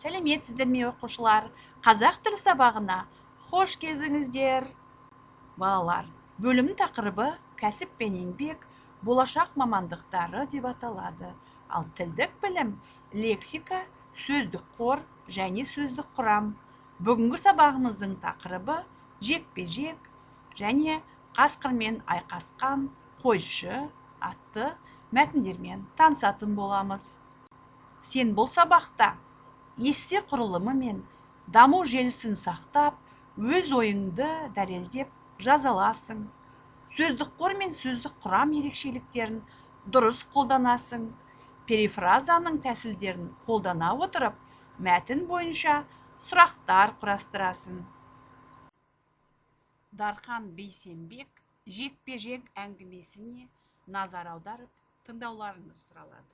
Сәлеметсіздер ме оқушылар? Қазақ тілі сабағына қош келдіңіздер. Балалар, бөлімнің тақырыбы кәсіп пен еңбек, болашақ мамандықтары деп аталады. Ал тілдік білім, лексика, сөздік қор және сөздік құрам. Бүгінгі сабағымыздың тақырыбы жекпе-жек және қасқырмен айқасқан қойшы атты мәтіндермен танысатын боламыз. Сен бұл сабақта есте құрылымы мен даму желісін сақтап, өз ойыңды дәлелдеп жаза аласың. Сөздік қор мен сөздік құрам ерекшеліктерін дұрыс қолданасың. Перифразаның тәсілдерін қолдана отырып, мәтін бойынша сұрақтар құрастырасың. Дархан Бейсенбек жекпе-жек әңгімесіне назар аударып, тыңдауларыңыз сұралады.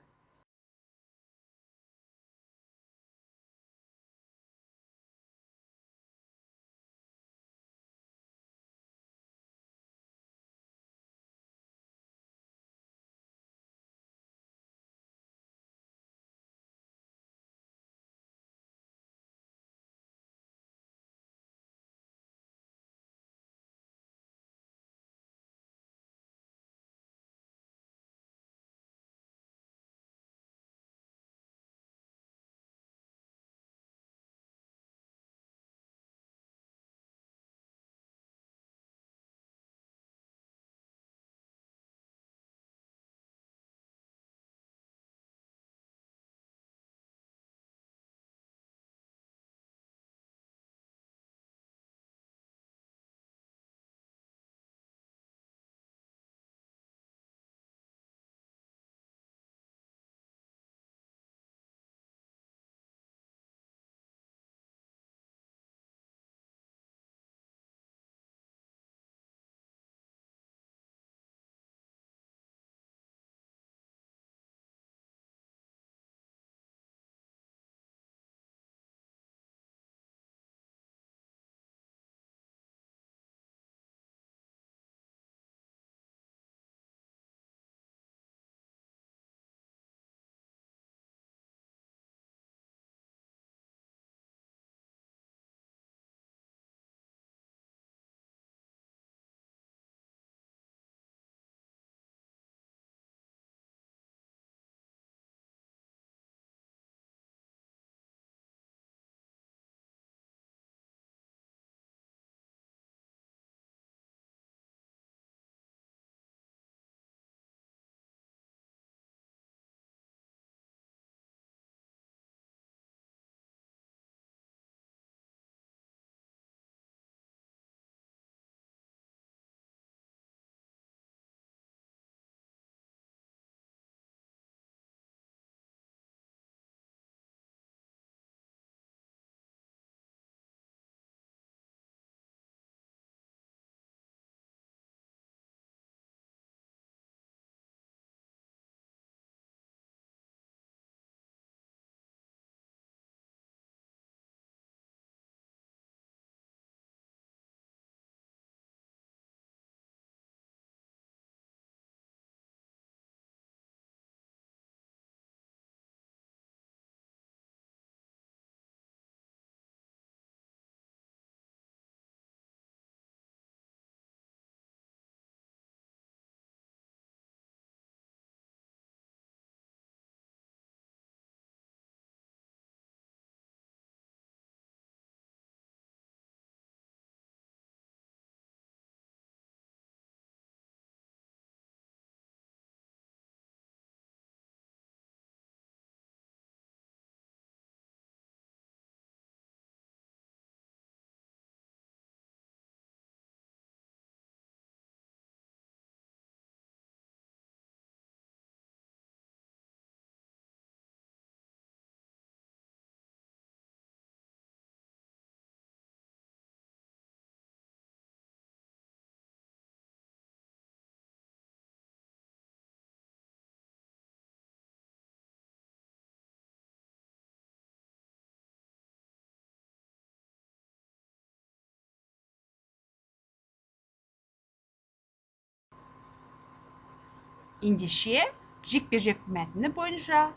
Ендеше жекпе-жек мәтіні бойынша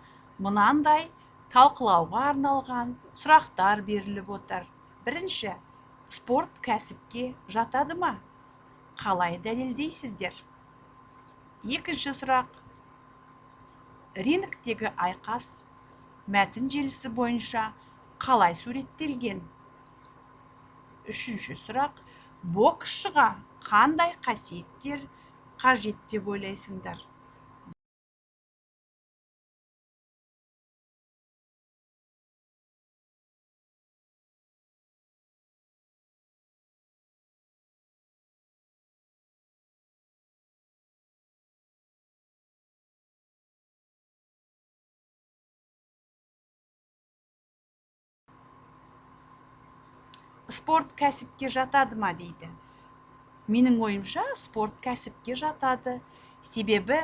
мынандай талқылауға арналған сұрақтар беріліп отыр. Бірінші, спорт кәсіпке жатады ма? Қалай дәлелдейсіздер? Екінші сұрақ, рингтегі айқас мәтін желісі бойынша қалай суреттелген? Үшінші сұрақ, боксшыға қандай қасиеттер қажет деп ойлайсыңдар? Спорт кәсіпке жатады ма дейді. Менің ойымша спорт кәсіпке жатады. Себебі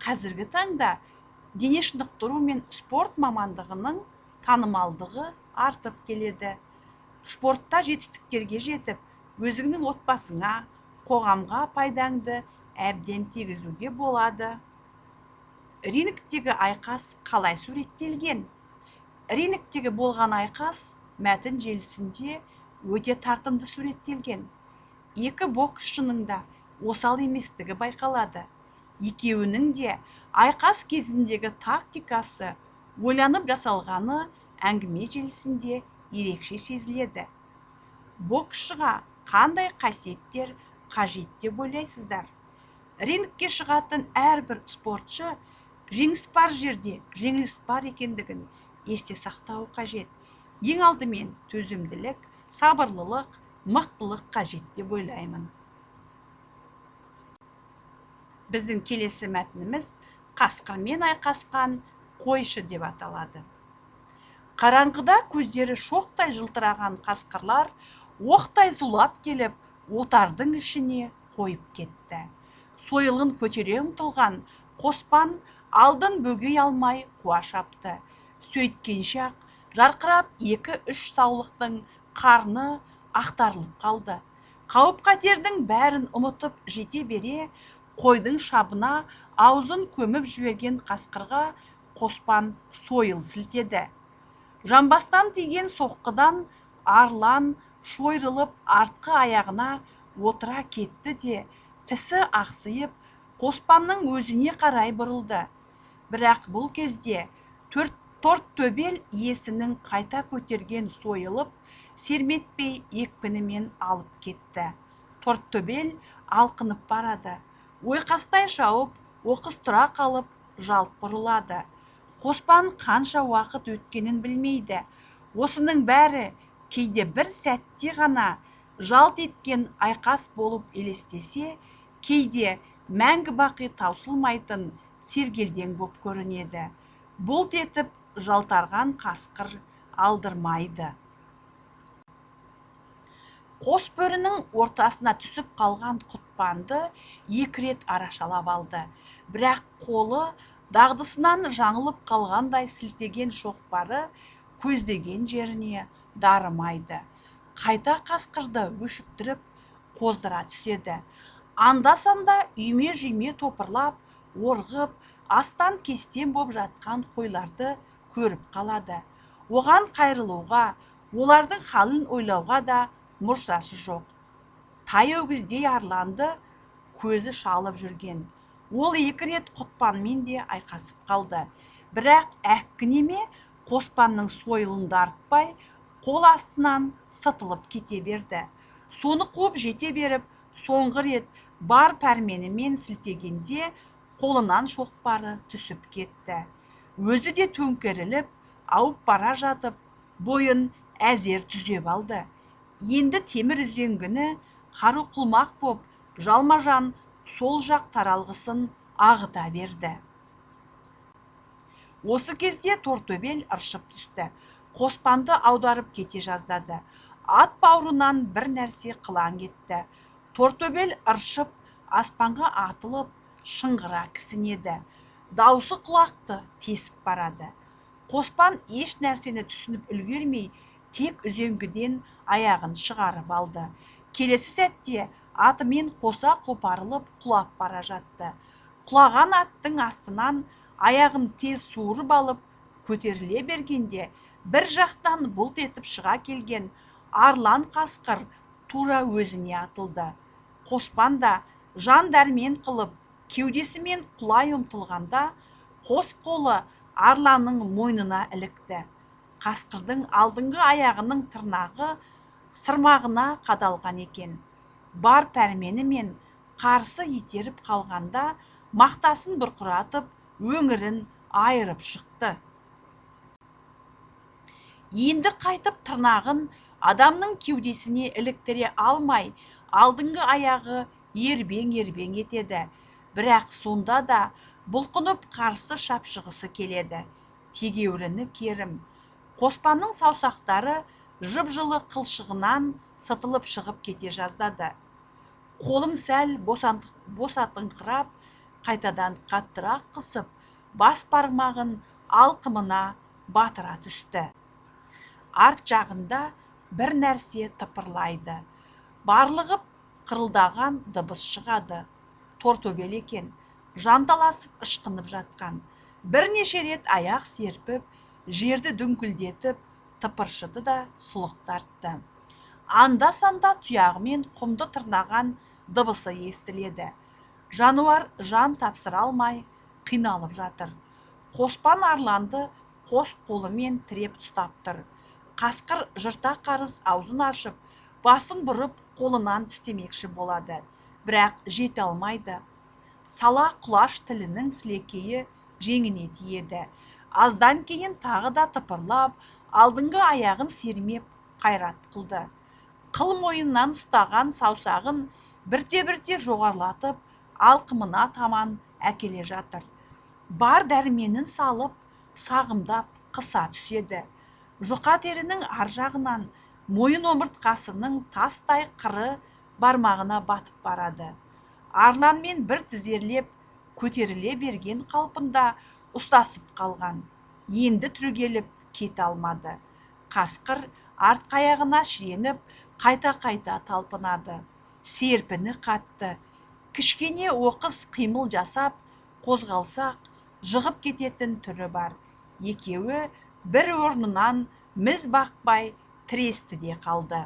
қазіргі таңда дене шынықтыру мен спорт мамандығының танымалдығы артып келеді. Спортта жетістіктерге жетіп, өзіңнің отбасыңа, қоғамға пайдаңды әбден тигізуге болады. Рингтегі айқас қалай суреттелген? Рингтегі болған айқас мәтін желісінде өте тартымды суреттелген. Екі боксшының да осал еместігі байқалады. Екеуінің де айқас кезіндегі тактикасы, ойланып жасалғаны әңгіме желісінде ерекше сезіледі. Боксшыға қандай қасиеттер қажет деп ойлайсыздар? Рингке шығатын әрбір спортшы жеңіс бар жерде жеңіліс бар екендігін есте сақтауы қажет. Ең алдымен төзімділік, сабырлылық, мықтылық қажет деп ойлаймын. Біздің келесі мәтініміз қасқырмен айқасқан қойшы деп аталады. Қараңғыда көздері шоқтай жылтыраған қасқырлар оқтай зулап келіп, отардың ішіне қойып кетті. Сойылын көтере ұмтылған қоспан алдын бөгей алмай қуа шапты. Сөйткенше ақ жарқырап 2-3 саулықтың қарны ақтарылып қалды. Қауіп-қатердің бәрін ұмытып жете бере, қойдың шабына аузын көміп жіберген қасқырға қоспан сойыл сілтеді. Жамбастан тиген соққыдан арлан шойырылып артқы аяғына отыра кетті де, тісі ақсиып, қоспанның өзіне қарай бұрылды. Бірақ бұл кезде Тортөбел иесінің қайта көтерген сойылып, серметпей екпінімен алып кетті. Тортөбел алқынып барады. Ойқастай шауып, оқыс тұра қалып, жалт бұрылады. Қоспан қанша уақыт өткенін білмейді. Осының бәрі кейде бір сәтте ғана жалт еткен айқас болып елестесе, кейде мәңгі бақи таусылмайтын сергелдең боп көрінеді. Бұлт етіп жалтарған қасқыр алдырмайды. Қос бөрінің ортасына түсіп қалған құтпанды 2 рет арашалап алды. Бірақ қолы дағдысынан жаңылып қалғандай сілтеген шоқпары көздеген жеріне дарымайды. Қайта қасқырды өшіктіріп қоздыра түседі. Анда-санда үйме-жүйме топырлап, орғып, астан кестен боп жатқан қойларды көріп қалады. Оған қайрылуға, олардың халін ойлауға да мұрсасы жоқ. Тай өгіздей арланды көзі шалып жүрген. Ол 2 рет құтпанмен де айқасып қалды. Бірақ әккінеме қоспанның сойылын артпай, қол астынан сытылып кете берді. Соны қуып жете беріп, соңғы рет бар пәрменімен сілтегенде қолынан шоқпары түсіп кетті. Өзі де төңкеріліп, ауып бара жатып, бойын әзер түзеп алды. Енді темір үзеңгіні қару қылмақ боп, жалма-жан сол жақ таралғысын ағыта берді. Осы кезде Тортөбел ыршып түсті. Қоспанды аударып кете жаздады. Ат бауырынан бір нәрсе қылаң кетті. Тортөбел ыршып, аспанға атылып, шыңғыра кісінеді. Даусы құлақты тесіп барады. Қоспан еш нәрсені түсініп үлгермей, тек үзеңгіден аяғын шығарып алды. Келесі сәтте атымен қоса қопарылып құлап бара жатты. Құлаған аттың астынан аяғын тез суырып алып, көтеріле бергенде бір жақтан бұлт етіп шыға келген арлан қасқыр тура өзіне атылды. Қоспан да жан дәрмен қылып кеудесімен құлай ұмтылғанда қос қолы арланның мойнына ілікті. Қасқырдың алдыңғы аяғының тырнағы сырмағына қадалған екен. Бар пәрменімен қарсы итеріп қалғанда мақтасын бұрқыратып өңірін айырып шықты. Енді қайтып тырнағын адамның кеудесіне іліктіре алмай, алдыңғы аяғы ербең етеді. Бірақ сонда да бұлқынып қарсы шапшығысы келеді. Тегеуріні керім. Қоспанның саусақтары жып-жылы қылшығынан сытылып шығып кете жаздады. Қолын сәл босатыңқырап, қайтадан қаттырақ қысып, бас бармағын алқымына батыра түсті. Арт жағында бір нәрсе тыпырлайды. Барлығып қырылдаған дыбыс шығады. Тортөбел екен, жанталасып ышқынып жатқан. Бірнеше рет аяқ серпіп, жерді дүңкілдетіп, тыпыршыды да сұлық тартты. Анда-санда тұяғымен құмды тырнаған дыбысы естіледі. Жануар жан тапсыра алмай қиналып жатыр. Қоспан арланды қос қолымен тіреп ұстап тұр. Қасқыр жырта қарыс аузын ашып, басын бұрып қолынан тістемекші болады. Бірақ жете алмайды. Сала құлаш тілінің сілекейі жеңіне тиеді. Аздан кейін тағы да тыпырлап, алдыңғы аяғын сермеп қайрат қылды. Қыл мойыннан ұстаған саусағын бірте-бірте жоғарлатып, алқымына таман әкеле жатыр. Бар дәрменін салып, сағымдап қыса түседі. Жұқа терінің ар жағынан мойын омыртқасының тастай қыры бармағына батып барады. Арланмен бір тізерлеп көтеріле берген қалпында ұстасып қалған. Енді түрегеліп кете алмады. Қасқыр артқы аяғына шіреніп, қайта-қайта талпынады. Серпіні қатты. Кішкене оқыс қимыл жасап, қозғалсақ, жығып кететін түрі бар. Екеуі бір орнынан міз бақпай тіресті де қалды.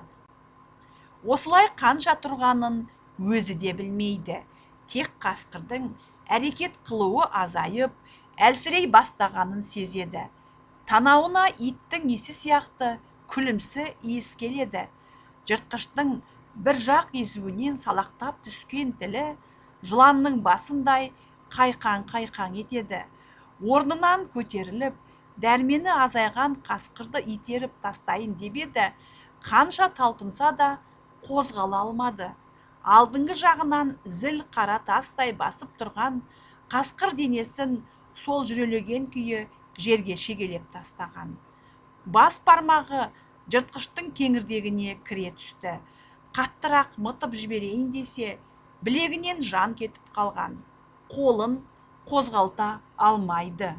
Осылай қанша тұрғанын өзі де білмейді. Тек қасқырдың әрекет қылуы азайып, әлсірей бастағанын сезеді. Танауына иттің есі сияқты күлімсі иіс келеді. Жыртқыштың бір жақ езуінен салақтап түскен тілі жыланның басындай қайқаң етеді. Орнынан көтеріліп, дәрмені азайған қасқырды итеріп тастайын деп еді, қанша талпынса да қозғала алмады. Алдыңғы жағынан зіл қара тастай басып тұрған қасқыр денесін сол жүрелеген күйі жерге шегелеп тастаған. Бас бармағы жыртқыштың кеңірдегіне кіре түсті. Қаттырақ мытып жіберейін десе, білегінен жан кетіп қалған. Қолын қозғалта алмайды.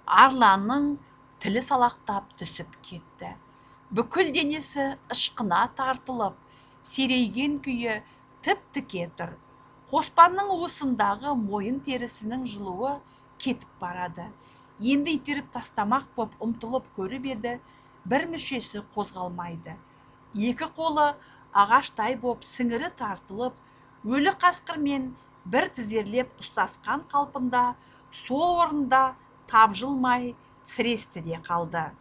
Арланның тілі салақтап түсіп кетті. Бүкіл денесі ышқына тартылып, серейген күйі тіп-тіке тұр. Қоспанның уысындағы мойын терісінің жылуы кетіп барады. Енді итеріп тастамақ боп ұмтылып көріп еді, бір мүшесі қозғалмайды. Екі қолы ағаштай боп сіңірі тартылып, өлі қасқырмен бір тізерлеп ұстасқан қалпында сол орында тапжылмай сіресті де қалды.